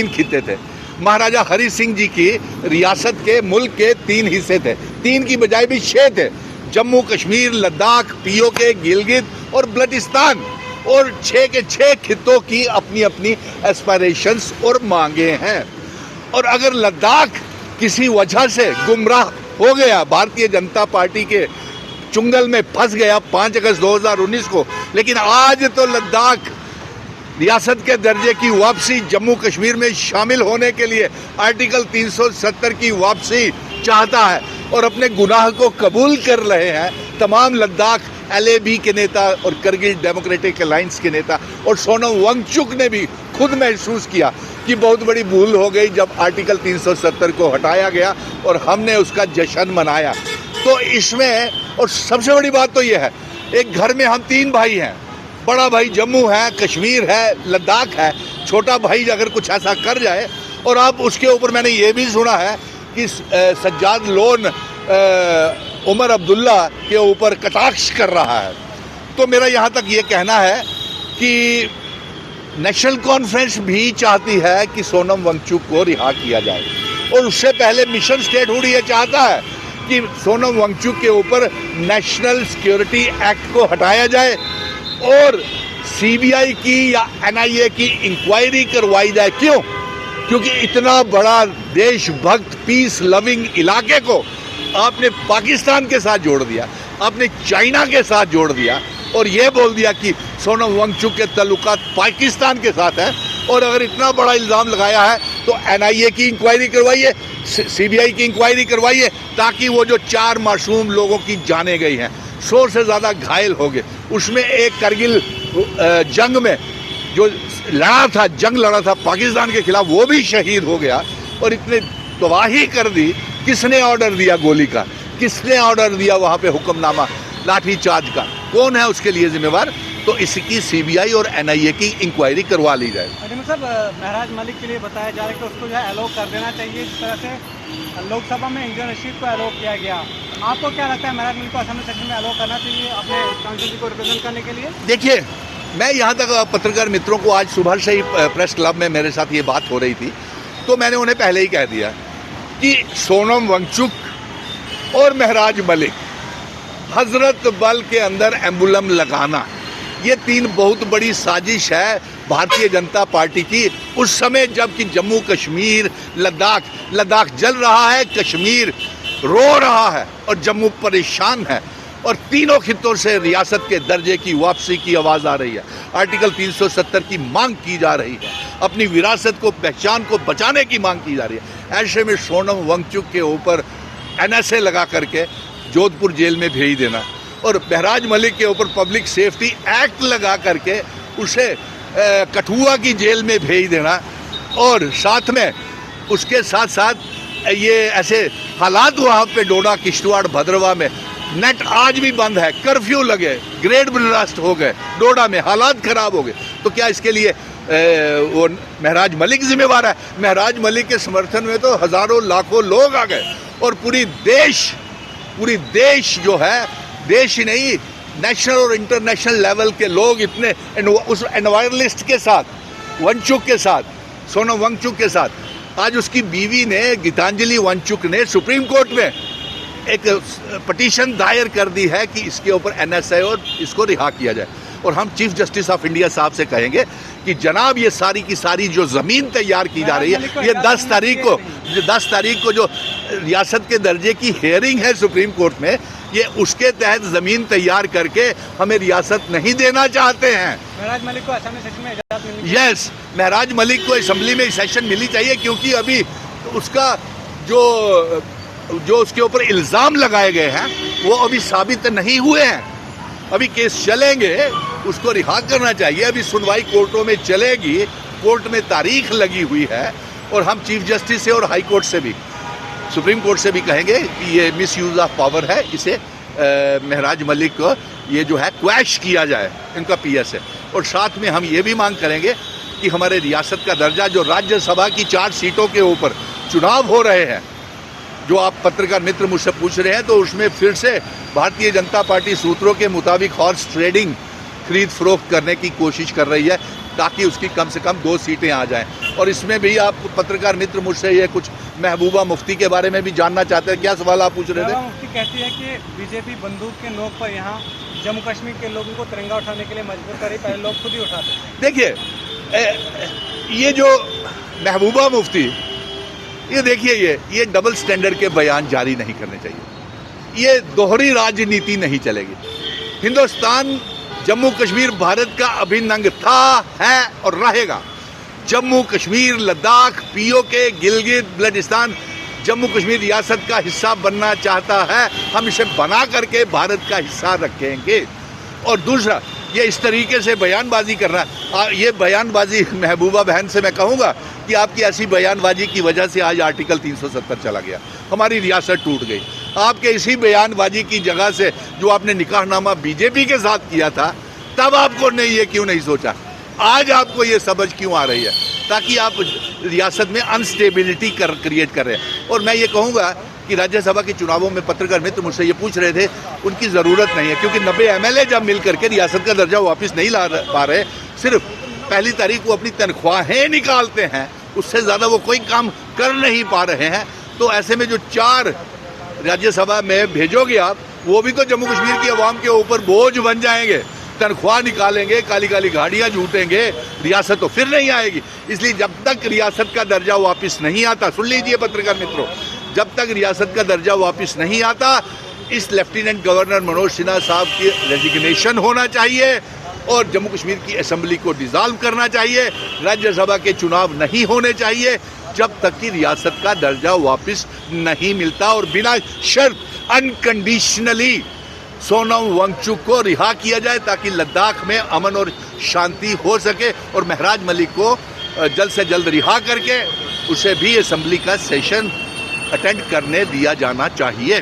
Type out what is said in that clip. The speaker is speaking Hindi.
खिते थे। महाराजा हरि सिंह जी की रियासत के मुल्क के 3 हिस्से थे, 3 की बजाय भी 6 थे। जम्मू कश्मीर, लद्दाख, पीओके, गिलगित और बल्टिस्तान, और 6 के 6 खितों की अपनी अपनी एस्पायरेशंस और मांगे हैं। और अगर लद्दाख किसी वजह से गुमराह हो गया, भारतीय जनता पार्टी के चुंगल में फंस गया 5 अगस्त 2019 को, लेकिन आज तो लद्दाख रियासत के दर्जे की वापसी, जम्मू कश्मीर में शामिल होने के लिए आर्टिकल 370 की वापसी चाहता है और अपने गुनाह को कबूल कर रहे हैं तमाम लद्दाख LAB के नेता और करगिल डेमोक्रेटिक अलायंस के नेता। और सोनम वांगचुक ने भी खुद महसूस किया कि बहुत बड़ी भूल हो गई जब आर्टिकल 370 को हटाया गया और हमने उसका जश्न मनाया। तो इसमें, और सबसे बड़ी बात तो यह है, एक घर में हम 3 भाई हैं, बड़ा भाई जम्मू है, कश्मीर है, लद्दाख है, छोटा भाई अगर कुछ ऐसा कर जाए, और अब उसके ऊपर मैंने ये भी सुना है कि सज्जाद लोन उमर अब्दुल्ला के ऊपर कटाक्ष कर रहा है। तो मेरा यहाँ तक ये कहना है कि नेशनल कॉन्फ्रेंस भी चाहती है कि सोनम वांगचुक को रिहा किया जाए, और उससे पहले मिशन स्टेटहुड ये चाहता है कि सोनम वांगचुक के ऊपर नेशनल सिक्योरिटी एक्ट को हटाया जाए और CBI की या NIA की इंक्वायरी करवाई जाए। क्यों? क्योंकि इतना बड़ा देशभक्त पीस लविंग इलाके को आपने पाकिस्तान के साथ जोड़ दिया, आपने चाइना के साथ जोड़ दिया और ये बोल दिया कि सोनम वांगचुक के ताल्लुकात पाकिस्तान के साथ हैं। और अगर इतना बड़ा इल्ज़ाम लगाया है तो NIA की इंक्वायरी करवाइए, CBI की इंक्वायरी करवाइए, ताकि वो जो 4 मासूम लोगों की जानें गई हैं, 100 से ज़्यादा घायल हो गए, उसमें एक करगिल जंग में जो जंग लड़ा था पाकिस्तान के खिलाफ, वो भी शहीद हो गया। और इतने तबाही कर दी, किसने ऑर्डर दिया गोली का, किसने ऑर्डर दिया वहाँ पे हुक्मनामा लाठी चार्ज का, कौन है उसके लिए जिम्मेवार? तो इसकी CBI और NIA की इंक्वायरी करवा ली जाए। सर, महराज मलिक के लिए बताया जा रहा है कि उसको जो है अलाउ कर देना चाहिए, जिस तरह से लोकसभा में इंडियन रशीद को अलाउ किया गया। आपको क्या लगता है, महराज मलिक को असेंबली सेशन में अलाउ करना चाहिए अपने कांस्टिट्यूंसी को रिप्रेजेंट करने के लिए? देखिए, मैं यहाँ तक पत्रकार मित्रों को, आज सुबह से ही प्रेस क्लब में मेरे साथ ये बात हो रही थी, तो मैंने उन्हें पहले ही कह दिया कि सोनम वांगचुक और महराज मलिक, हजरत बल के अंदर एम्बुलम लगाना, ये 3 बहुत बड़ी साजिश है भारतीय जनता पार्टी की। उस समय जबकि जम्मू कश्मीर, लद्दाख जल रहा है, कश्मीर रो रहा है और जम्मू परेशान है, और तीनों खित्तों से रियासत के दर्जे की वापसी की आवाज़ आ रही है, आर्टिकल 370 की मांग की जा रही है, अपनी विरासत को, पहचान को बचाने की मांग की जा रही है। ऐसे में सोनम वांगचुक के ऊपर NSA लगा करके जोधपुर जेल में भेज देना और महराज मलिक के ऊपर पब्लिक सेफ्टी एक्ट लगा करके उसे कठुआ की जेल में भेज देना, और साथ में उसके साथ साथ ये ऐसे हालात वहाँ पे डोडा, किश्तवाड़, भद्रवाह में नेट आज भी बंद है, कर्फ्यू लगे, ग्रेड ब्लास्ट हो गए, डोडा में हालात ख़राब हो गए। तो क्या इसके लिए वो महराज मलिक जिम्मेवार है? महराज मलिक के समर्थन में तो हज़ारों लाखों लोग आ गए, और पूरी देश जो है, देश ही नहीं, नेशनल और इंटरनेशनल लेवल के लोग इतने, उस एनवायरलिस्ट के साथ, वांगचुक के साथ, सोनम वांगचुक के साथ, आज उसकी बीवी ने, गीतांजलि वांगचुक ने सुप्रीम कोर्ट में एक पटिशन दायर कर दी है कि इसके ऊपर NSA और इसको रिहा किया जाए। और हम चीफ जस्टिस ऑफ इंडिया साहब से कहेंगे कि जनाब, ये सारी की सारी जो ज़मीन तैयार की जा रही है, ये 10 तारीख को जो रियासत के दर्जे की हेयरिंग है सुप्रीम कोर्ट में, ये उसके तहत ज़मीन तैयार करके हमें रियासत नहीं देना चाहते हैं। महराज मलिक को असेंबली सेशन में इजाज़त मिलनी चाहिए। यस, महराज मलिक को असेंबली में सेशन मिलनी चाहिए, क्योंकि अभी उसका जो उसके ऊपर इल्ज़ाम लगाए गए हैं वो अभी साबित नहीं हुए हैं। अभी केस चलेंगे, उसको रिहा करना चाहिए। अभी सुनवाई कोर्टों में चलेगी, कोर्ट में तारीख लगी हुई है, और हम चीफ जस्टिस से और हाई कोर्ट से भी, सुप्रीम कोर्ट से भी कहेंगे कि ये मिस यूज़ ऑफ पावर है, इसे महराज मलिक को ये जो है क्वैश किया जाए, इनका PS है। और साथ में हम ये भी मांग करेंगे कि हमारे रियासत का दर्जा, जो राज्यसभा की 4 सीटों के ऊपर चुनाव हो रहे हैं, जो आप पत्रकार मित्र मुझसे पूछ रहे हैं, तो उसमें फिर से भारतीय जनता पार्टी सूत्रों के मुताबिक हॉर्स ट्रेडिंग, खरीद फरोख्त करने की कोशिश कर रही है। ताकि उसकी कम से कम 2 सीटें आ जाएं। और इसमें भी आप पत्रकार मित्र मुझसे ये कुछ महबूबा मुफ्ती के बारे में भी जानना चाहते हैं। क्या सवाल आप पूछ रहे थे? महबूबा मुफ्ती कहती है कि बीजेपी बंदूक के नोक पर यहाँ जम्मू कश्मीर के लोगों को तिरंगा उठाने के लिए मजबूर कर रही, पहले लोग खुद ही उठाते। देखिए ये जो महबूबा मुफ्ती, ये देखिए ये डबल स्टैंडर्ड के बयान जारी नहीं करने चाहिए। ये दोहरी राजनीति नहीं चलेगी। हिंदुस्तान, जम्मू कश्मीर भारत का अभिन्न अंग था, है और रहेगा। जम्मू कश्मीर, लद्दाख, पीओके, गिलगित, बल्टिस्तान जम्मू कश्मीर रियासत का हिस्सा बनना चाहता है, हम इसे बना करके भारत का हिस्सा रखेंगे। और दूसरा, ये इस तरीके से बयानबाजी करना, ये बयानबाजी महबूबा बहन से मैं कहूँगा कि आपकी ऐसी बयानबाजी की वजह से आज आर्टिकल 370 चला गया, हमारी रियासत टूट गई। आपके इसी बयानबाजी की जगह से जो आपने निकाहनामा बीजेपी के साथ किया था, तब आपको ये क्यों नहीं सोचा? आज आपको ये समझ क्यों आ रही है? ताकि आप रियासत में अनस्टेबिलिटी क्रिएट कर रहे हैं। और मैं ये कहूँगा कि राज्यसभा के चुनावों में पत्रकार मित्र मुझसे ये पूछ रहे थे, उनकी ज़रूरत नहीं है, क्योंकि 90 MLA जब मिल करके रियासत का दर्जा वापस नहीं ला पा रहे, सिर्फ पहली तारीख को अपनी तनख्वाहें निकालते हैं, उससे ज़्यादा वो कोई काम कर नहीं पा रहे हैं। तो ऐसे में जो 4 राज्यसभा में भेजोगे आप, वो भी तो जम्मू कश्मीर की आवाम के ऊपर बोझ बन जाएंगे। तनख्वाह निकालेंगे, काली काली गाड़ियाँ झूटेंगे, रियासत तो फिर नहीं आएगी। इसलिए जब तक रियासत का दर्जा वापस नहीं आता, सुन लीजिए पत्रकार मित्रों, जब तक रियासत का दर्जा वापस नहीं आता, इस लेफ्टिनेंट गवर्नर मनोज सिन्हा साहब की रेजिग्नेशन होना चाहिए और जम्मू कश्मीर की असेंबली को डिसॉल्व करना चाहिए। राज्यसभा के चुनाव नहीं होने चाहिए जब तक कि रियासत का दर्जा वापस नहीं मिलता, और बिना शर्त अनकंडीशनली सोनम वांगचुक को रिहा किया जाए, ताकि लद्दाख में अमन और शांति हो सके। और महराज मलिक को जल्द से जल्द रिहा करके उसे भी असेंबली का सेशन अटेंड करने दिया जाना चाहिए।